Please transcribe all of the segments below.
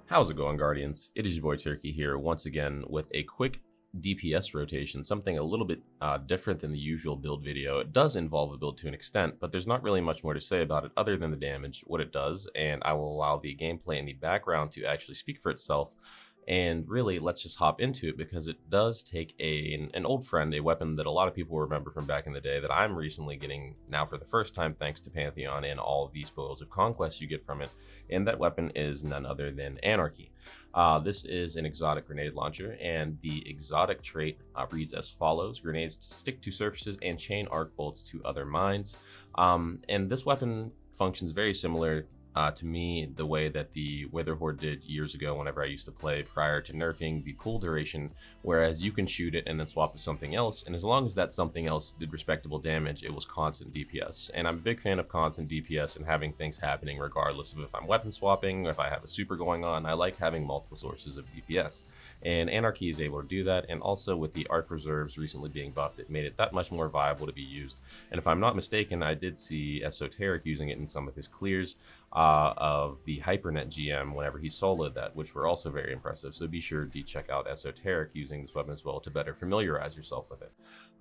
How's it going, Guardians? It is your boy Turkey here once again with a quick DPS rotation, something a little bit different than the usual build video. It does involve a build to an extent, but there's not really much more to say about it other than the damage, what it does, and I will allow the gameplay in the background to actually speak for itself. And really, let's just hop into it because it does take an old friend, a weapon that a lot of people remember from back in the day that I'm recently getting now for the first time thanks to Pantheon and all of the spoils of conquest you get from it. And that weapon is none other than Anarchy. This is an exotic grenade launcher, and the exotic trait reads as follows: grenades stick to surfaces and chain arc bolts to other mines. And this weapon functions very similar to me the way that the Wither Horde did years ago whenever I used to play prior to nerfing the cool duration, whereas you can shoot it and then swap to something else, and as long as that something else did respectable damage, it was constant DPS. And I'm a big fan of constant DPS and having things happening regardless of if I'm weapon swapping or if I have a super going on. I like having multiple sources of DPS, and Anarchy is able to do that. And also with the arc reserves recently being buffed, it made it that much more viable to be used. And if I'm not mistaken, I did see Esoteric using it in some of his clears of the Hypernet GM whenever he soloed that, which were also very impressive. So be sure to check out Esoteric using this weapon as well to better familiarize yourself with it.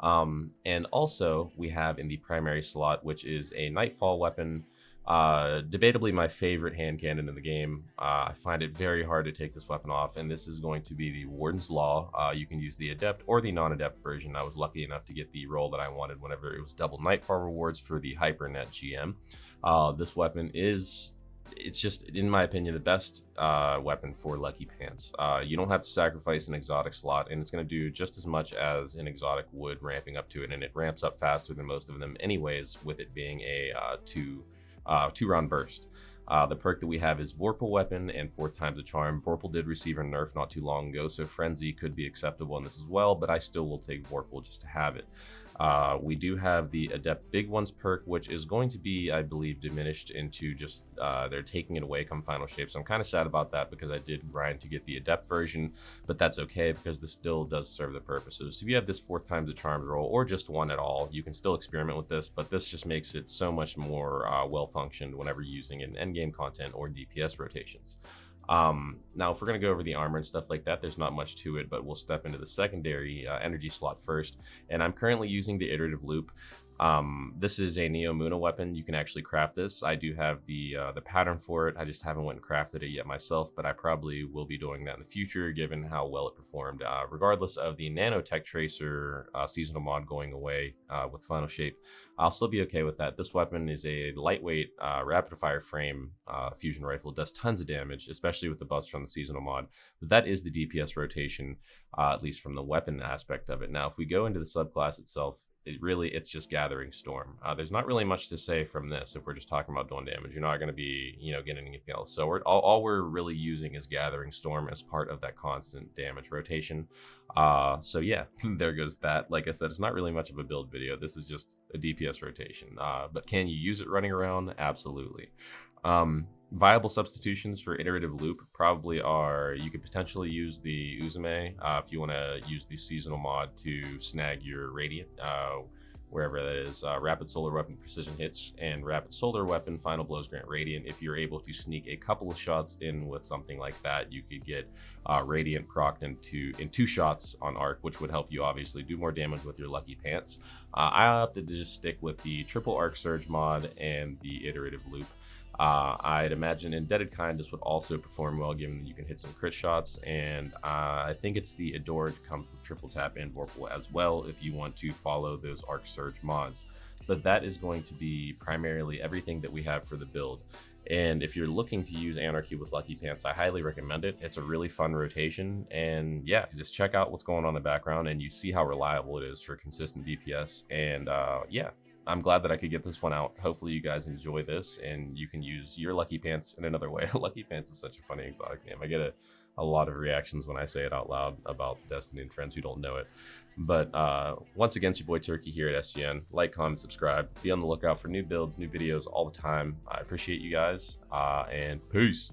And also we have in the primary slot, which is a Nightfall weapon. Debatably my favorite hand cannon in the game. I find it very hard to take this weapon off, and this is going to be the Warden's Law. You can use the Adept or the non-Adept version. I was lucky enough to get the role that I wanted whenever it was double Nightfall rewards for the Hypernet GM. This weapon it's just, in my opinion, the best weapon for Lucky Pants. You don't have to sacrifice an exotic slot, and it's going to do just as much as an exotic would ramping up to it, and it ramps up faster than most of them anyways, with it being a two-round burst. The perk that we have is Vorpal Weapon and 4 times a charm. Vorpal did receive a nerf not too long ago, so Frenzy could be acceptable in this as well, but I still will take Vorpal just to have it. We do have the Adept Big Ones perk, which is going to be, I believe, diminished into just, they're taking it away come final shape. So I'm kind of sad about that because I did grind to get the Adept version, but that's okay because this still does serve the purposes. So if you have this 4 times the charmed roll or just one at all, you can still experiment with this, but this just makes it so much more well-functioned whenever using it in endgame content or DPS rotations. Now, if we're going to go over the armor and stuff like that, there's not much to it, but we'll step into the secondary energy slot first. And I'm currently using the iterative loop. This is a Neo Muna weapon. You can actually craft this. I do have the pattern for it. I just haven't went and crafted it yet myself, but I probably will be doing that in the future given how well it performed. Regardless of the nanotech tracer seasonal mod going away with final shape, I'll still be okay with that. This weapon is a lightweight rapid fire frame fusion rifle. It does tons of damage, especially with the buffs from the seasonal mod. But that is the DPS rotation, at least from the weapon aspect of it. Now, if we go into the subclass itself, it's just Gathering Storm. There's not really much to say from this if we're just talking about doing damage. You're not going to be, getting anything else. So all we're really using is Gathering Storm as part of that constant damage rotation. So yeah, there goes that. Like I said, it's not really much of a build video. This is just a DPS rotation. But can you use it running around? Absolutely. Viable substitutions for iterative loop probably are, you could potentially use the Uzume if you want to use the seasonal mod to snag your Radiant, wherever that is. Rapid Solar Weapon Precision Hits and Rapid Solar Weapon Final Blows grant Radiant. If you're able to sneak a couple of shots in with something like that, you could get Radiant procced in 2 shots on arc, which would help you obviously do more damage with your Lucky Pants. I opted to just stick with the triple arc surge mod and the iterative loop. I'd imagine Indebted Kindness would also perform well given that you can hit some crit shots, and I think it's the Adored comes with triple tap and Vorpal as well if you want to follow those Arc Surge mods. But that is going to be primarily everything that we have for the build. And if you're looking to use Anarchy with Lucky Pants, I highly recommend it. It's a really fun rotation, and yeah, just check out what's going on in the background and you see how reliable it is for consistent DPS. And yeah, I'm glad that I could get this one out. Hopefully you guys enjoy this and you can use your Lucky Pants in another way. Lucky Pants is such a funny exotic name. I get a lot of reactions when I say it out loud about Destiny and friends who don't know it. But once again, it's your boy Turkey here at SGN. Like, comment, subscribe. Be on the lookout for new builds, new videos all the time. I appreciate you guys, and peace.